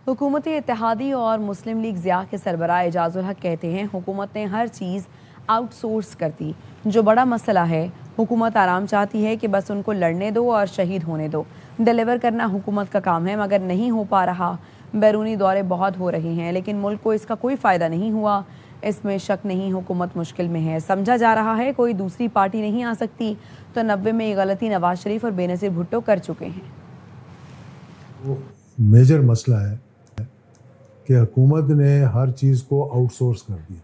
हुकूमती इत्तेहादी और मुस्लिम लीग ज़िया के सरबराह एजाजुल हक कहते हैं हुकूमत ने हर चीज़ आउटसोर्स कर दी। जो बड़ा मसला है, हुकूमत आराम चाहती है कि बस उनको लड़ने दो और शहीद होने दो। डिलीवर करना हुकूमत का काम है, मगर नहीं हो पा रहा। बैरूनी दौरे बहुत हो रहे हैं, लेकिन मुल्क को इसका कोई फ़ायदा नहीं हुआ। इसमें शक नहीं, हुकूमत मुश्किल में है। समझा जा रहा है कोई दूसरी पार्टी नहीं आ सकती। तो 90 में ये गलती नवाज शरीफ और बेनज़ीर भुट्टो कर चुके हैं। वो मेजर मसला है कि हुकूमत ने हर चीज़ को आउटसोर्स कर दिया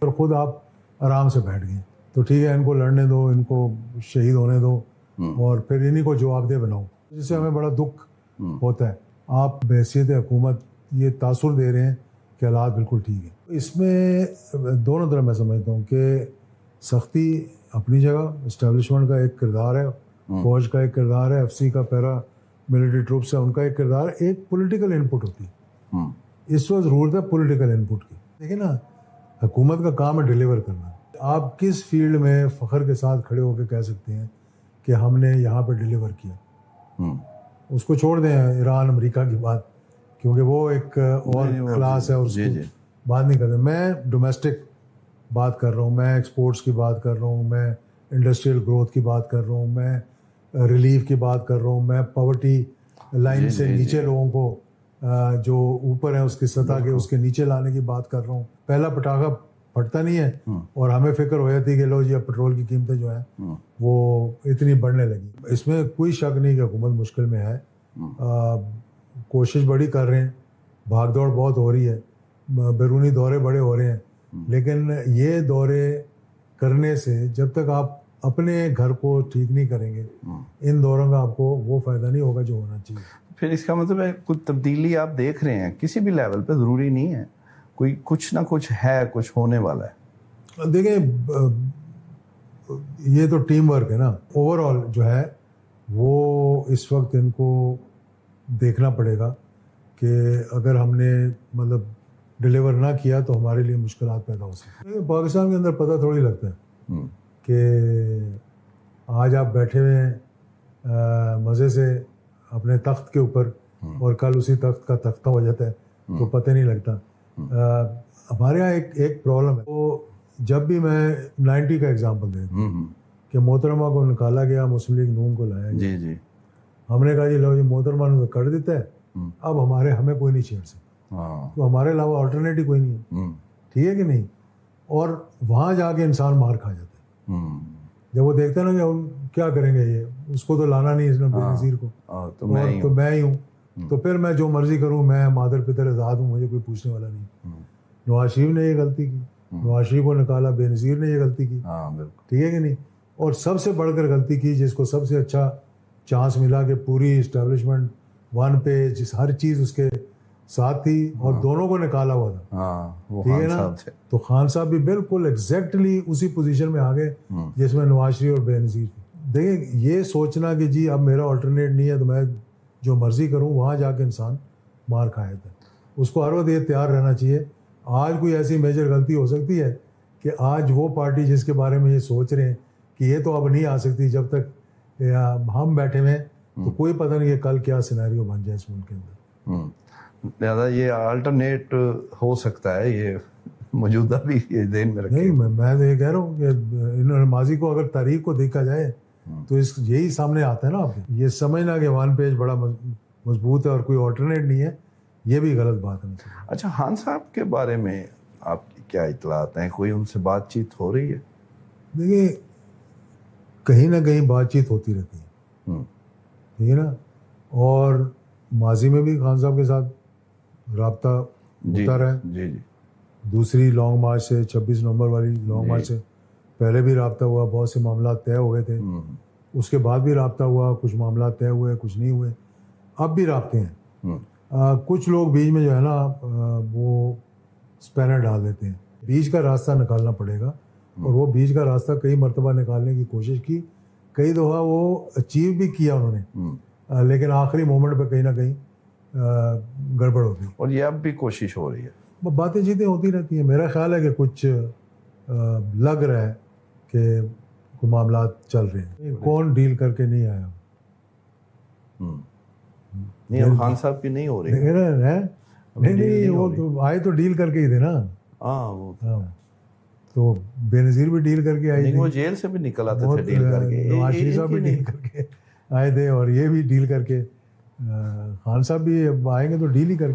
और ख़ुद आप आराम से बैठ गए। तो ठीक है, इनको लड़ने दो, इनको शहीद होने दो और फिर इन्हीं को जवाबदेह बनाओ, जिससे हमें बड़ा दुख होता है। आप बहैसियत हुकूमत ये तासुर दे रहे हैं कि हालात बिल्कुल ठीक है। इसमें दोनों तरह मैं समझता हूँ कि सख्ती अपनी जगह, इस्टेब्लिशमेंट का एक किरदार है, फौज का एक किरदार है, एफसी का, पैरा मिलिट्री ट्रूप्स है, उनका एक किरदार, एक पॉलिटिकल इनपुट होती है। इस वक्त ज़रूरत है पॉलिटिकल इनपुट की। देखिए ना, हुकूमत का काम है डिलीवर करना। आप किस फील्ड में फ़ख्र के साथ खड़े होकर कह सकते हैं कि हमने यहाँ पर डिलीवर किया? उसको छोड़ दें ईरान अमेरिका की बात, क्योंकि वो एक और क्लास है और उसकी बात नहीं करते। मैं डोमेस्टिक बात कर रहा हूँ, मैं एक्सपोर्ट्स की बात कर रहा हूँ, मैं इंडस्ट्रियल ग्रोथ की बात कर रहा हूँ, मैं रिलीफ की बात कर रहा हूँ, मैं पॉवर्टी लाइन से नीचे लोगों को जो ऊपर है उसकी सतह के उसके नीचे लाने की बात कर रहा हूँ। पहला पटाखा फटता नहीं है और हमें फिक्र हो जाती है कि लो जी अब पेट्रोल की कीमतें जो हैं वो इतनी बढ़ने लगी। इसमें कोई शक नहीं कि हुकूमत मुश्किल में है। कोशिश बड़ी कर रहे हैं, भाग दौड़ बहुत हो रही है, बैरूनी दौरे बड़े हो रहे हैं, लेकिन ये दौरे करने से जब तक आप अपने घर को ठीक नहीं करेंगे, इन दौरों का आपको वो फ़ायदा नहीं होगा जो होना चाहिए। फिर इसका मतलब है कुछ तब्दीली आप देख रहे हैं किसी भी लेवल पे, ज़रूरी नहीं है, कोई कुछ ना कुछ है, कुछ होने वाला है। देखिए, ये तो टीम वर्क है ना। ओवरऑल जो है वो इस वक्त इनको देखना पड़ेगा कि अगर हमने मतलब डिलीवर ना किया तो हमारे लिए मुश्किलात पैदा हो सकती है। पाकिस्तान के अंदर पता थोड़ी लगता है कि आज आप बैठे हुए हैं मज़े से अपने तख्त के ऊपर और कल उसी तख्त का तख्ता हो जाता है, तो पता नहीं लगता। हमारे यहाँ एक प्रॉब्लम है। तो जब भी मैं 90 का एग्जांपल देता हूँ कि मोहतरमा को निकाला गया, मुस्लिम लीग नून को लाया गया, जी हमने कहा जी लो जी मोहतरमा ने तो कर देता है, अब हमें कोई नहीं छेड़ सकता, तो हमारे अलावा ऑल्टरनेटिव कोई नहीं है। ठीक है कि नहीं? और वहाँ जाके इंसान मार खा जाता है जब वो देखते हैं ना कि हम क्या करेंगे, ये उसको तो लाना नहीं इसने बेनज़ीर को, तो मैं ही हूँ, तो फिर मैं जो मर्जी करूँ, मैं मादर पितर आज़ाद हूँ, मुझे कोई पूछने वाला नहीं। नवाज शरीफ ने ये गलती की, नवाज शरीफ को निकाला, बेनज़ीर ने ये गलती की। ठीक है कि नहीं? और सबसे बढ़कर गलती की जिसको सबसे अच्छा चांस मिला कि पूरी इस्टेब्लिशमेंट वन पे, जिस हर चीज़ उसके साथ थी और दोनों को निकाला हुआ था। ठीक है ना? तो खान साहब भी बिल्कुल एग्जैक्टली उसी पोजीशन में आ गए जिसमें नवाज शरीफ और बेनज़ीर थी। देखिए, ये सोचना कि जी अब मेरा ऑल्टरनेट नहीं है तो मैं जो मर्जी करूं, वहां जाके इंसान मार खाया था। उसको हर वक्त ये तैयार रहना चाहिए। आज कोई ऐसी मेजर गलती हो सकती है कि आज वो पार्टी जिसके बारे में ये सोच रहे हैं कि ये तो अब नहीं आ सकती जब तक हम बैठे हुए हैं, तो कोई पता नहीं है कल क्या सिनेरियो बन जाए इस मुल्क के अंदर। ज़्यादा ये अल्टरनेट हो सकता है, ये मौजूदा भी ये ध्यान में रखें। नहीं, मैं तो ये कह रहा हूँ कि इन माजी को अगर तारीख को देखा जाए तो यही सामने आता है ना। आप ये समझना कि वन पेज बड़ा मजबूत है और कोई ऑल्टरनेट नहीं है, ये भी गलत बात है। अच्छा, खान साहब के बारे में आपकी क्या इत्तलात हैं? कोई उनसे बातचीत हो रही है? देखिए, कहीं ना कहीं बातचीत होती रहती है, ठीक है ना। और माजी में भी खान साहब के साथ राब्ता होता रहा है। जी। दूसरी लॉन्ग मार्च से, 26 नवंबर वाली लॉन्ग मार्च से पहले भी राब्ता हुआ, बहुत से मामला तय हो गए थे। उसके बाद भी राब्ता हुआ, कुछ मामला तय हुए, कुछ नहीं हुए, अब भी राब्ते हैं। कुछ लोग बीच में जो है ना वो स्पैनर डाल देते हैं। बीच का रास्ता निकालना पड़ेगा और वो बीच का रास्ता कई मरतबा निकालने की कोशिश की, कई दफ़ा वो अचीव भी किया उन्होंने, लेकिन आखिरी मोमेंट पे कहीं ना कहीं गड़बड़ होती है। और ये अब भी कोशिश हो रही है। वो बातें चीतें होती रहती हैं। मेरा ख्याल है कि कुछ लग रहा है कि कोई मामला चल रहे हैं। कौन डील करके नहीं आया? नहीं, अब खान साहब की नहीं हो रही है। नहीं नहीं, वो तो आए तो डील करके ही थे ना। हाँ वो हाँ, तो बेनज़ीर भी डील करके आई नहीं, थी, वो जेल से भी निकल आते थे बहुत डील करके। नवाज शरीफ साहब भी इनकी डील करके आए थे, और ये भी डील करके, खान साहब भी अब आएंगे तो डील ही करके